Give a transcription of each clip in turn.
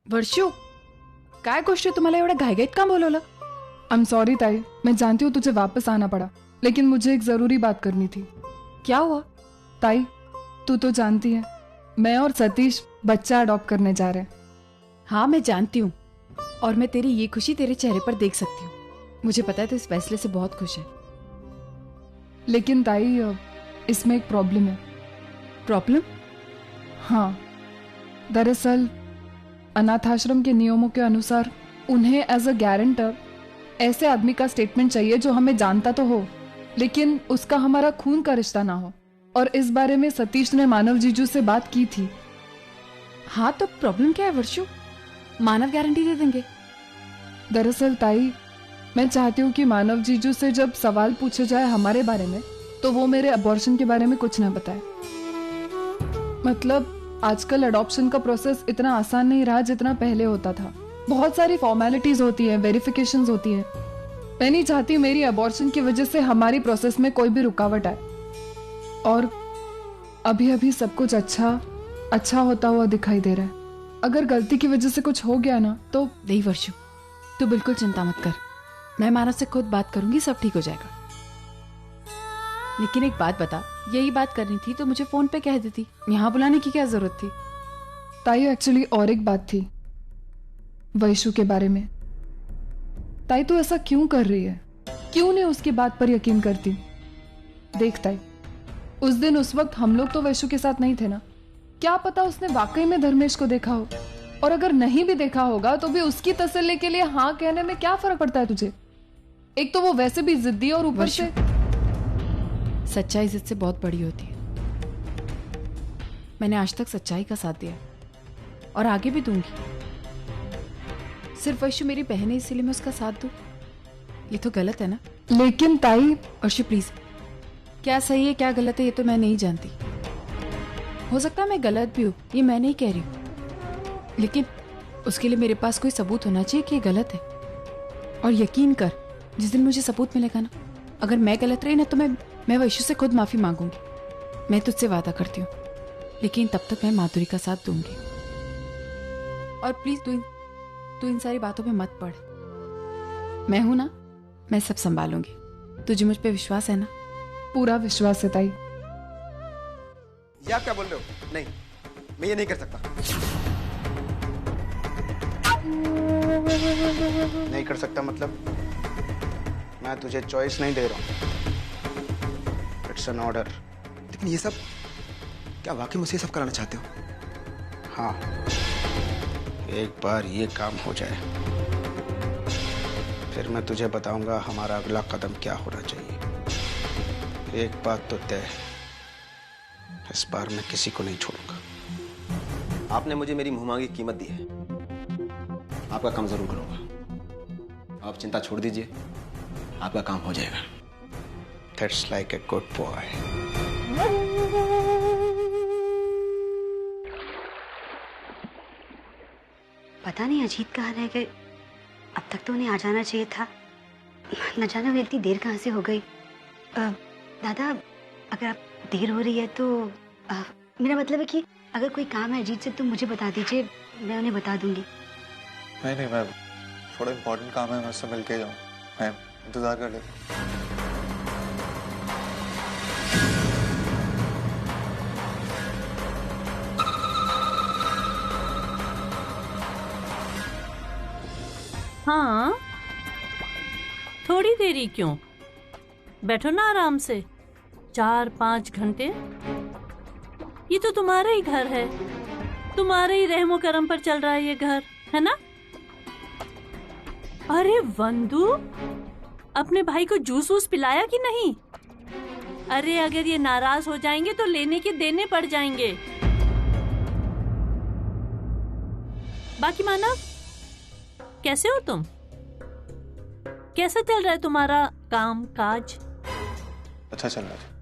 वर्षू, काय गोष्टी तुम्हाला एवढ्या घाईघाईत का बोलवलं? आई एम सॉरी ताई, मैं जानती हूँ तुझे वापस आना पड़ा, लेकिन मुझे एक जरूरी बात करनी थी। क्या हुआ? ताई, तू तो जानती है मैं और सतीश बच्चा अडॉप्ट करने जा रहे हैं। हाँ मैं जानती हूँ, और मैं तेरी ये खुशी तेरे चेहरे पर देख सकती हूँ। मुझे पता है तू इस फैसले से बहुत खुश है। लेकिन ताई, इसमें एक प्रॉब्लम है। प्रॉब्लम? हाँ, दरअसल अनाथ आश्रम के नियमों के अनुसार उन्हें एज अ गारंटर ऐसे आदमी का स्टेटमेंट चाहिए जो हमें जानता तो हो, लेकिन उसका हमारा खून का रिश्ता ना हो। और इस बारे में सतीश ने मानव जीजू से बात की थी। हाँ तो प्रॉब्लम क्या है वर्षू? मानव गारंटी दे देंगे। दरअसल ताई, मैं चाहती हूँ कि मानव जीजू से जब सवाल पूछे जाए हमारे बारे में तो वो मेरे अबॉर्शन के बारे में कुछ ना बताए। मतलब आजकल अडॉप्शन का प्रोसेस इतना आसान नहीं रहा जितना पहले होता था। बहुत सारी फॉर्मेलिटीज होती है, वेरिफिकेशंस होती है। मैं नहीं चाहती मेरी अबॉर्शन की वजह से हमारी प्रोसेस में कोई भी रुकावट आए। और अभी अभी सब कुछ अच्छा होता हुआ दिखाई दे रहा है। अगर गलती की वजह से कुछ हो गया ना तो। नहीं वर्षू, तू बिल्कुल चिंता मत कर, मैं मानव से खुद बात करूंगी, सब ठीक हो जाएगा। लेकिन एक बात बता, यही बात करनी थी तो मुझे फोन पे कह देती, यहाँ बुलाने की क्या जरूरत थी? ताई एक्चुअली और एक बात थी, वैशु के बारे में। ताई तू ऐसा क्यों कर रही है? क्यों नहीं उसकी बात पर यकीन करती? देख ताई, उस दिन उस वक्त हम लोग तो वैशु के साथ नहीं थे ना। क्या पता उसने वाकई में धर्मेश को देखा हो, और अगर नहीं भी देखा होगा तो भी उसकी तसल्ली के लिए हाँ कहने में क्या फर्क पड़ता है तुझे? एक तो वो वैसे भी जिद्दी और ऊपर से। सच्चाई इज्जत से बहुत बड़ी होती है। मैंने आज तक सच्चाई का साथ दिया और आगे भी दूंगी। सिर्फ वैशु मेरी बहन है इसीलिए मैं उसका साथ दूं, ये तो गलत है ना? लेकिन ताई। वैशु प्लीज, क्या सही है क्या गलत है ये तो मैं नहीं जानती। हो सकता है मैं गलत भी हूं, ये मैं नहीं कह रही हूं, लेकिन उसके लिए मेरे पास कोई सबूत होना चाहिए कि ये गलत है। और यकीन कर, जिस दिन मुझे सबूत मिलेगा ना, अगर मैं गलत रही ना तो मैं वैशु से खुद माफी मांगूंगी। मैं तुझसे वादा करती हूँ, लेकिन तब तक मैं माधुरी का साथ दूंगी। और प्लीज तू इन सारी बातों में मत पड़। मैं हूं ना, मैं सब संभालूंगी। तुझे मुझ पे विश्वास है ना? पूरा विश्वास है ताई। ये आप क्या बोल रहे हो? नहीं, मैं ये नहीं कर सकता। नहीं कर सकता मतलब? मैं तुझे चॉइस नहीं दे रहा हूं, इट्स एन ऑर्डर। लेकिन ये सब क्या वाकई मुझसे सब कराना चाहते हो? हाँ, एक बार ये काम हो जाए फिर मैं तुझे बताऊंगा हमारा अगला कदम क्या होना चाहिए। एक बात तो तय है, इस बार मैं किसी को नहीं छोड़ूंगा। आपने मुझे मेरी मुंह मांगी कीमत दी है, आपका काम जरूर करूंगा। आप चिंता छोड़ दीजिए, आपका काम हो जाएगा। That's like a good boy. पता नहीं अजीत कहाँ रह गए। अब तक तो उन्हें आ जाना चाहिए था, न जाने उन्हें इतनी देर कहाँ से हो गई। दादा, अगर आप देर हो रही है तो मेरा मतलब है कि अगर कोई काम है अजीत से तो मुझे बता दीजिए, मैं उन्हें बता दूंगी। नहीं मैम, थोड़ा इम्पोर्टेंट काम है, मैं उससे मिल के जाऊँ। मैं इंतजार कर लेता हूँ। हाँ, थोड़ी देरी क्यों? बैठो ना आराम से, 4-5 घंटे। ये तो तुम्हारा ही घर है, तुम्हारे ही रहमो करम पर चल रहा है ये घर, है ना? अरे वंदू, अपने भाई को जूस वूस पिलाया कि नहीं? अरे अगर ये नाराज हो जाएंगे तो लेने के देने पड़ जाएंगे। बाकी मानव, कैसे हो तुम? कैसा चल रहा है तुम्हारा काम काज? अच्छा चल रहा है।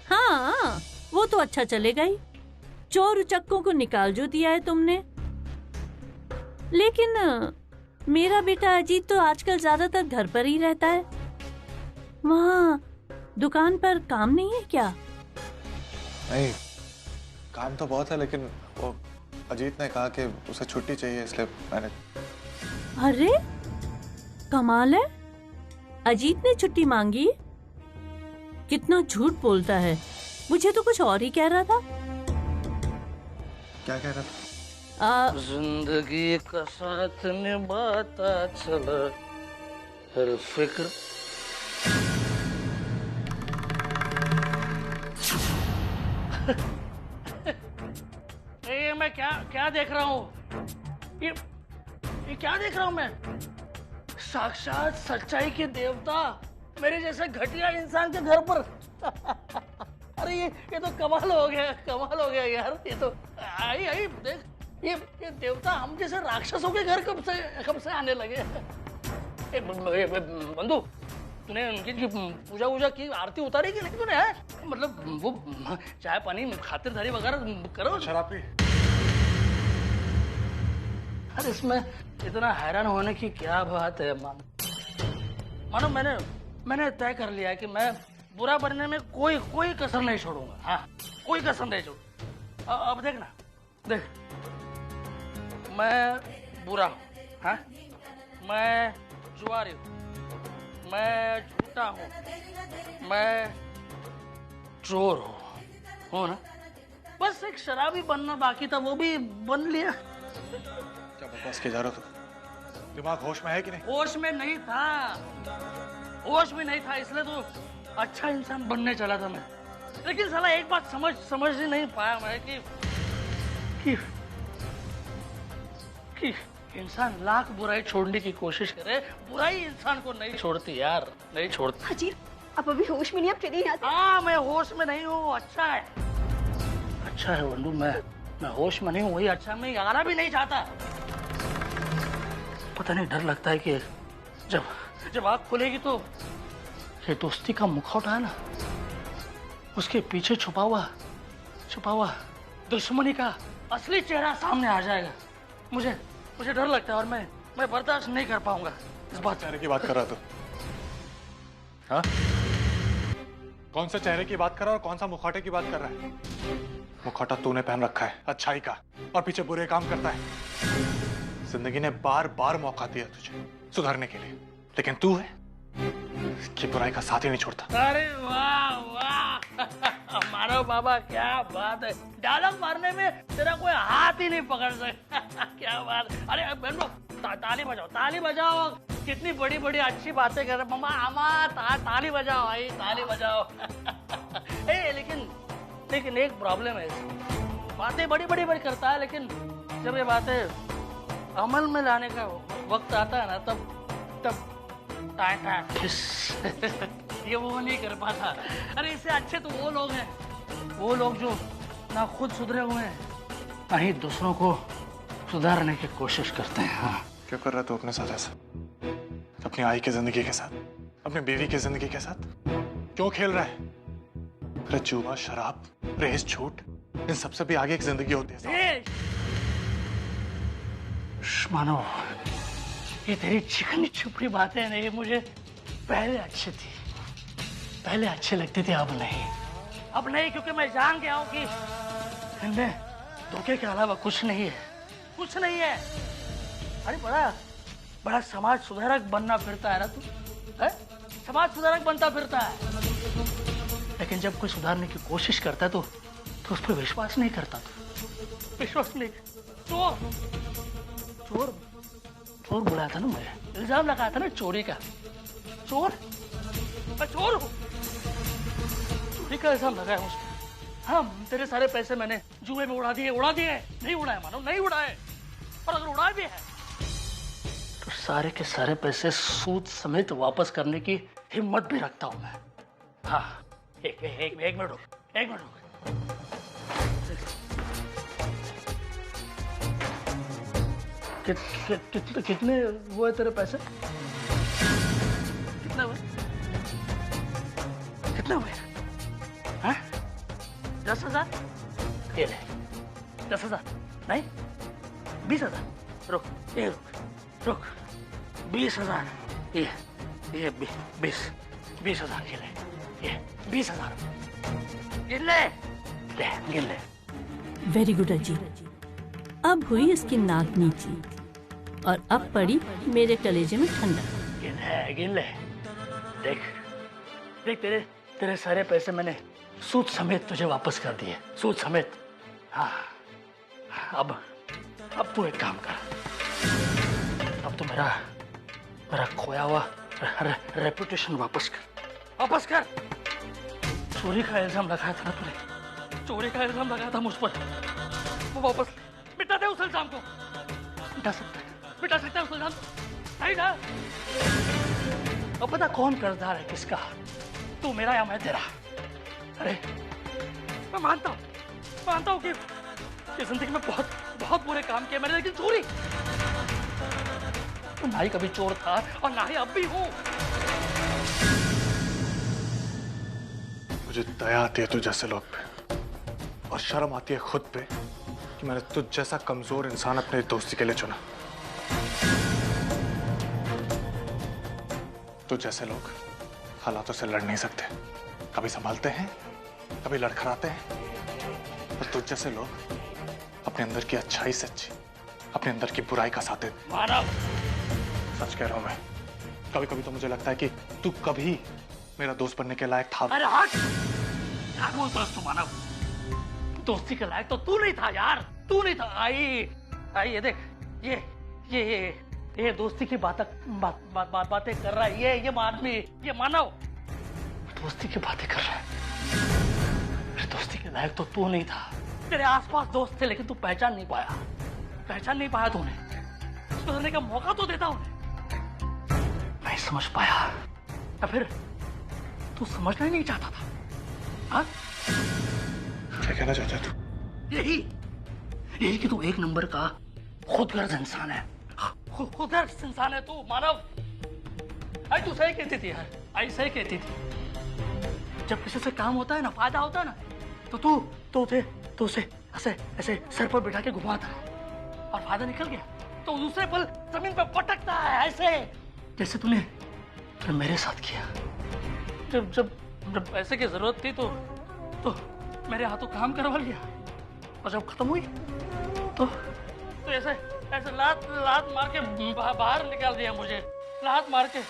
हाँ, वो तो अच्छा चलेगा ही। चोर उचक्कों को निकाल जो दिया है तुमने। लेकिन मेरा बेटा अजीत तो आजकल ज्यादातर घर पर ही रहता है। वहाँ दुकान पर काम नहीं है क्या? नहीं, काम तो बहुत है, लेकिन वो अजीत ने कहा कि उसे छुट्टी चाहिए, इसलिए मैंने। अरे कमाल है, अजीत ने छुट्टी मांगी? कितना झूठ बोलता है, मुझे तो कुछ और ही कह रहा था। क्या कह रहा था? जिंदगी का साथ निभाता चला हर फिक्र। ये मैं क्या देख रहा हूँ? ये क्या देख रहा हूँ मैं? साक्षात सच्चाई के देवता मेरे जैसे घटिया इंसान के घर पर। अरे ये तो कमाल हो गया यार। ये तो आई देख, ये देवता हम जैसे राक्षसों के घर कब से आने लगे। बंधु, तूने उनकी पूजा की, आरती उतारी कि नहीं तूने? है मतलब वो चाय पानी खातिरदारी वगैरह करो। शराब पी। अरे इसमें इतना हैरान होने की क्या बात है? मानो मैंने तय कर लिया है कि मैं बुरा बनने में कोई कसर नहीं छोड़ूंगा। हाँ, कोई कसर नहीं छोड़ूंगा। अब देख ना, देख, मैं बुरा हूँ, हाँ, मैं जुआरी हूँ, मैं झूठा हूँ, मैं चोर हूँ ना। बस एक शराबी बनना बाकी था, वो भी बन लिया। क्या बकवास किया जा रहा था? दिमाग होश में है कि नहीं? होश में नहीं था, इसलिए तो अच्छा इंसान बनने चला था मैं। लेकिन साला एक बात समझ ही नहीं पाया मैं कि इंसान लाख बुराई छोड़ने की कोशिश करे, बुराई इंसान को नहीं छोड़ती यार, नहीं छोड़ती। अजीत, आप अभी होश में नहीं, आप चलिए यहाँ से। हाँ, मैं होश में नहीं हूँ। अच्छा है बंधु, मैं होश में नहीं हूँ, वही अच्छा। मैं आना भी नहीं चाहता। पता नहीं, डर लगता है कि जब आँख खुलेगी तो ये दोस्ती का मुखौटा है ना, उसके पीछे छुपा हुआ दुश्मनी का असली चेहरा सामने आ जाएगा। मुझे डर लगता है और मैं बर्दाश्त नहीं कर पाऊंगा इस बात। चेहरे की बात कर रहा तू? हाँ, कौन सा चेहरे की बात कर रहा है और कौन सा मुखौटे की बात कर रहा है? मुखौटा तूने पहन रखा है अच्छाई का, और पीछे बुरे काम करता है। जिंदगी ने बार मौका दिया तुझे सुधरने के लिए, लेकिन तू है कि बुराई का साथ ही नहीं छोड़ता। अरे वाह मानव बाबा, क्या बात है। डायलॉग मारने में तेरा कोई हाथ ही नहीं पकड़ सकता। क्या बात। अरे बहनों, ताली बजाओ। कितनी बड़ी अच्छी बातें कर रहे मम्मा। ताली बजाओ भाई, ताली बजाओ। लेकिन एक प्रॉब्लम है, बातें बड़ी करता है, लेकिन जब ये बातें अमल में लाने का वक्त आता है ना, तब ये वो नहीं कर पाता। अरे इससे अच्छे तो वो लोग हैं, वो लोग जो ना खुद सुधरे हुए हैं, ना ही दूसरों को सुधारने की कोशिश करते हैं। हाँ। क्यों कर रहा तू अपने साथ ऐसा? अपनी आई की जिंदगी के साथ, अपनी बीवी की जिंदगी के साथ क्यों खेल रहा है? अरे जुआ, शराब, रेस, झूठ, इन सबसे भी आगे एक जिंदगी होती है। मानो, ये तेरी चिकनी छुपड़ी बातें नहीं मुझे पहले अच्छी थी, पहले अच्छे लगते थे, अब नहीं, क्योंकि मैं जान गया हूं कि इनमें धोखे के अलावा कुछ नहीं है। अरे बड़ा समाज सुधारक बनना फिरता है ना तू, है? समाज सुधारक बनता फिरता है, लेकिन जब कोई सुधारने की कोशिश करता है तो उस पर विश्वास नहीं करता। तू विश्वास नहीं। चोर बुलाया था ना मुझे, इल्जाम लगाया था ना चोरी का। मैं चोर हूँ, चोरी का इल्जाम लगाया मुझ पर। हाँ, तेरे सारे पैसे मैंने जुए में उड़ा दिए। नहीं उड़ाए मानो, नहीं उड़ाए। और अगर उड़ाए भी है तो सारे के सारे पैसे सूद समेत वापस करने की हिम्मत भी रखता हूँ मैं। हाँ, एक मिनट रुक। कितने हुए तेरे पैसे? कितने हुए? हाँ? 10,000? ये ले, 10,000 नहीं, 20,000। रुक 20,000। ये 20,000 के ले, ये 20,000 गिन ले। वेरी गुड अजीत, अब हुई इसकी नाक नीची और अब पड़ी मेरे कलेजे में ठंडक। गिन ले। देख देख, तेरे सारे पैसे मैंने सूद समेत तुझे वापस कर दिए, सूद समेत। हाँ, अब तू एक काम कर, अब तो मेरा खोया हुआ रेपुटेशन वापस कर। चोरी का इल्जाम लगाया था ना तूने, चोरी का इल्जाम लगाया था मुझ पर, वो वापस मिटा दे उस इल्जाम को। मिटा सकता है उस इल्जाम को, नहीं ना? अब पता कौन कर्जदार है किसका, तू मेरा या मैं तेरा? अरे मैं मानता हूँ कि जिंदगी में बहुत बुरे काम किए मैंने, लेकिन चोरी तो ना ही कभी चोर था और ना ही अब भी हूँ। मुझे दया आती है तुझ जैसे लोग पे, और शर्म आती है खुद पे कि मैंने तुझ जैसा कमजोर इंसान अपने दोस्ती के लिए चुना। तुझ जैसे लोग हालातों से लड़ नहीं सकते, कभी संभालते हैं, कभी लड़खड़ाते हैं। और तुझ जैसे लोग अपने अंदर की अच्छाई से अच्छी अपने अंदर की बुराई का साथ देते। मानव, सच कह रहा हूं मैं, कभी कभी तो मुझे लगता है कि तू कभी मेरा दोस्त बनने के लायक था। अरे हट, क्या बोलता है तू मानव? दोस्ती के लायक तो तू नहीं था यार, तू नहीं था। आई ये देख, ये दोस्ती की बातें कर रहा है, ये आदमी, ये मानव दोस्ती की बातें कर रहा है। मेरे दोस्ती के लायक तो तू नहीं था। तेरे आसपास दोस्त थे लेकिन तू पहचान नहीं पाया तूने। सुधरने का मौका तो देता उन्हें, नहीं समझ पाया, या फिर तू समझना ही नहीं चाहता था? हाँ, क्या कहना चाहता है तू? यही कि तू एक नंबर का खुदगर्ज इंसान है, खुदगर्ज इंसान है तू मानव। आई तू सही कहती थी यार, आई सही कहती थी। जब किसी से काम होता है ना, फायदा होता है ना, तो तू उसे ऐसे सर पर बिठा के घुमाता है, और फायदा निकल गया तो दूसरे पल जमीन पे पटकता है, ऐसे जैसे तूने मेरे साथ किया। जब पैसे की जरूरत थी तो मेरे हाथों काम करवा लिया, और जब खत्म हुई तो ऐसे लात मार के बाहर निकाल दिया मुझे, लात मार के।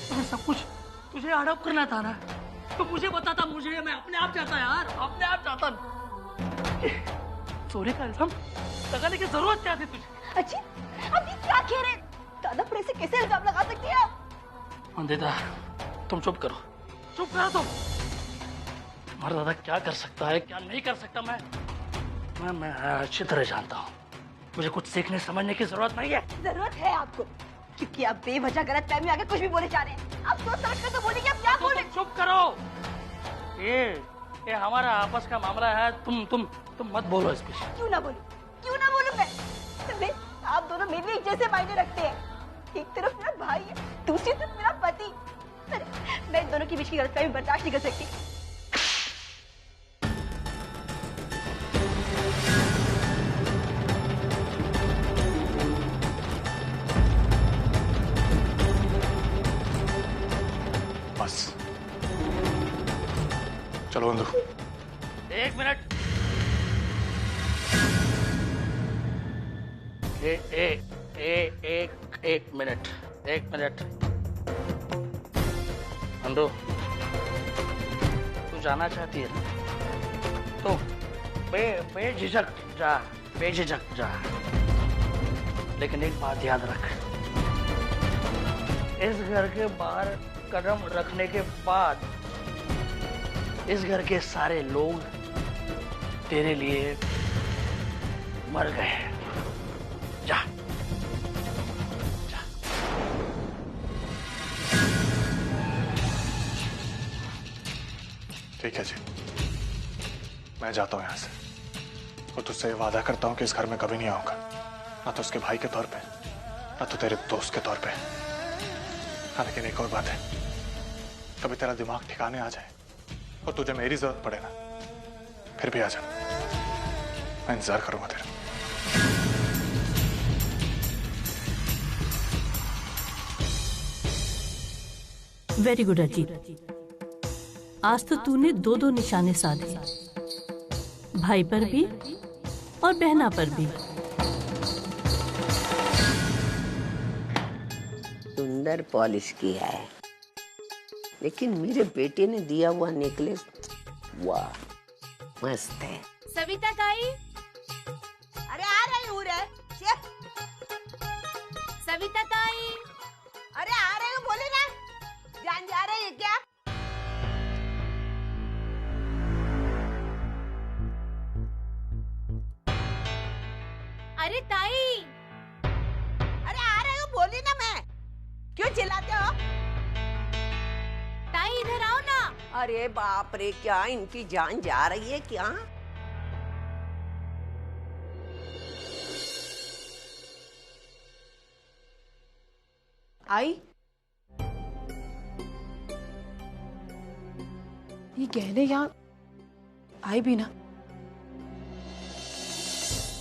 तो सब कुछ तुझे हड़प करना था ना, तो मुझे बताता, मुझे, मैं अपने आप चाहता यार, अपने आप चाहता। चोरी का इल्जाम लगाने की जरूरत क्या थी तुझे? अजी, आप ये क्या कह रहे हैं? दादा पर ऐसे कैसे इल्जाम लगा सकती है आप? अंधेरा, तुम चुप करो तुम। हमारा दादा क्या कर सकता है, क्या नहीं कर सकता, मैं अच्छी तरह जानता हूँ। मुझे कुछ सीखने समझने की जरूरत नहीं है। जरूरत है आपको, क्योंकि आप बेवजह गलत फहमी आगे कुछ भी बोले जा रहे हैं। आप सोच समझ कर तो बोलिए, आप क्या बोले? चुप करो, ये हमारा आपस का मामला है, तुम मत बोलो इस पे। क्यों ना बोलूं मैं? आप दोनों मेरे लिए एक जैसे मायने रखते हैं। एक तरफ मेरा भाई है, दूसरी तरफ मेरा पति। मैं इन दोनों के बीच की गलतफहमी बर्दाश्त नहीं कर सकती। बस चलो बंधु। एक मिनट, एक मिनट। अंडो, तू जाना चाहती है ना, तो बेझिझक जा। लेकिन एक बात याद रख, इस घर के बाहर कदम रखने के बाद इस घर के सारे लोग तेरे लिए मर गए। जा। ठीक है जी, मैं जाता हूं यहां से, और तुझसे वादा करता हूं कि इस घर में कभी नहीं आऊंगा, ना तो उसके भाई के तौर पे, ना तो तेरे दोस्त के तौर पे। हाँ, लेकिन एक और बात है, कभी तेरा दिमाग ठिकाने आ जाए और तुझे मेरी जरूरत पड़े ना, फिर भी आ जा, मैं इंतजार करूंगा तेरा। वेरी गुड अजीत, आज तो तूने दो निशाने साधे, भाई पर भी और बहना पर भी। सुंदर पॉलिश किया है, लेकिन मेरे बेटे ने दिया हुआ नेकलेस वाह मस्त है। सविता ताई, अरे आ रही हूँ रे। सविता ताई, अरे आ रही हूँ, बोले ना। जान जा रही है क्या? अरे ताई, अरे आ रही हूँ, बोली ना मैं। क्यों चिल्लाते हो? ताई इधर आओ ना। अरे बाप रे, क्या इनकी जान जा रही है क्या? आई, ये गहने यहाँ आई भी ना।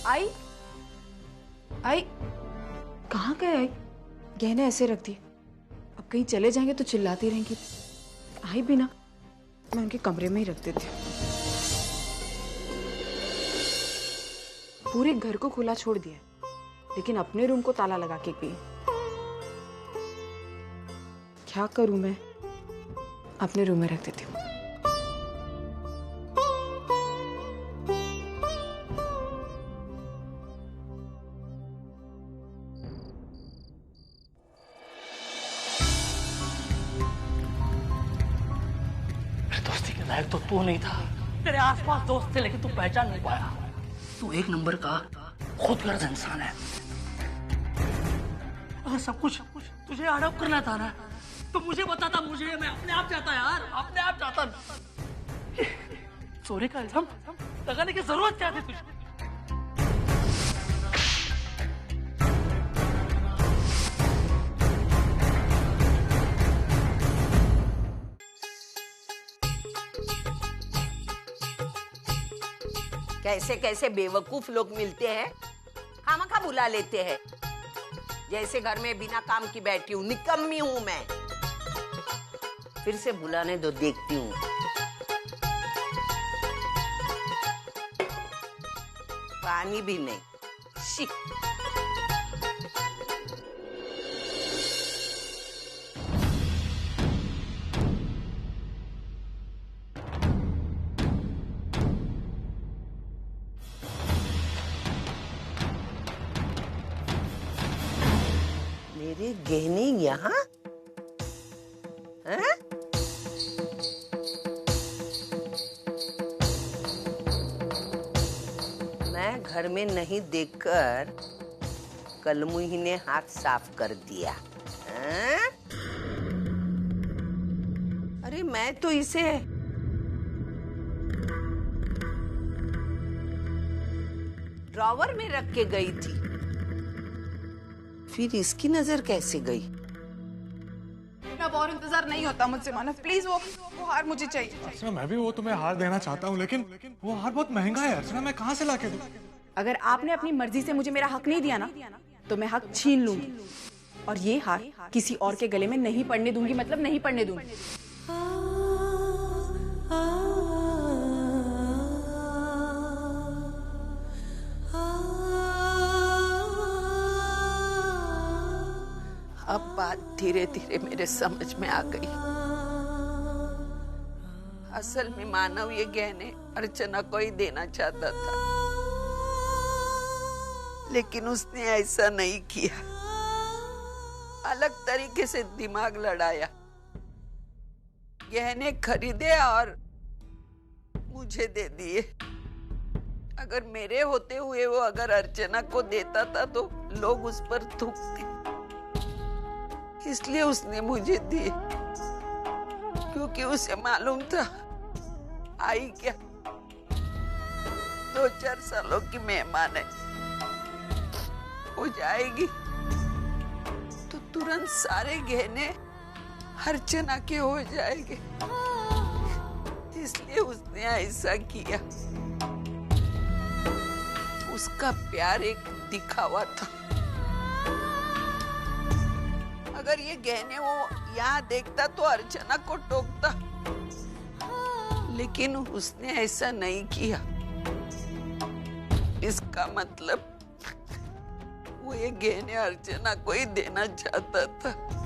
आई, आई कहाँ गए? आई गहने ऐसे रख दिए, अब कहीं चले जाएंगे तो चिल्लाती रहेंगी। आई भी ना, मैं उनके कमरे में ही रख देती हूँ। पूरे घर को खुला छोड़ दिया, लेकिन अपने रूम को ताला लगा के गई। क्या करूं मैं? अपने रूम में रख देती हूँ। दोस्ती के लायक तो तू नहीं था। तेरे आसपास दोस्त थे, लेकिन तू पहचान नहीं पाया। तू एक नंबर का खुदगर्ज इंसान है। अगर सब कुछ तुझे हड़प करना था ना, तो मुझे बताता। मुझे, मैं अपने आप जाता यार, अपने आप जाता। चोरी का इल्जाम लगाने की जरूरत क्या थी तुझे? कैसे कैसे बेवकूफ लोग मिलते हैं, खामखा बुला लेते हैं। जैसे घर में बिना काम की बैठी हूँ, निकम्मी हूँ मैं। फिर से बुलाने दो, देखती हूँ। पानी भी नहीं। शी। मेरे गहने यहाँ हैं? मैं घर में नहीं देखकर कलमुही ने हाथ साफ कर दिया। हैं? अरे मैं तो इसे ड्रॉवर में रख के गई थी, फिर इसकी नजर कैसे गई? अब और इंतजार नहीं होता मुझसे मानस, प्लीज वो हार मुझे चाहिए। अर्चना, मैं भी वो तुम्हें हार देना चाहता हूँ, लेकिन वो हार बहुत महंगा है अर्चना, मैं कहाँ से लाके दूँ? अगर आपने अपनी मर्जी से मुझे मेरा हक नहीं दिया ना, तो मैं हक छीन लूंगी, और ये हार किसी और के गले में नहीं पड़ने दूंगी, मतलब नहीं पड़ने दूंगी। अब बात धीरे धीरे मेरे समझ में आ गई। असल में मानव ये गहने अर्चना को ही देना चाहता था, लेकिन उसने ऐसा नहीं किया। अलग तरीके से दिमाग लड़ाया, गहने खरीदे और मुझे दे दिए। अगर मेरे होते हुए वो अगर अर्चना को देता था तो लोग उस पर थूकते, इसलिए उसने मुझे दिए, क्योंकि उसे मालूम था आई क्या 2-4 सालों की मेहमान है, हो जाएगी तो तुरंत सारे गहने अर्चना के हो जाएंगे, इसलिए उसने ऐसा किया। उसका प्यार एक दिखावा था। अगर ये गहने वो यहाँ देखता तो अर्चना को टोकता, लेकिन उसने ऐसा नहीं किया। इस का मतलब वो ये गहने अर्चना को ही देना चाहता था।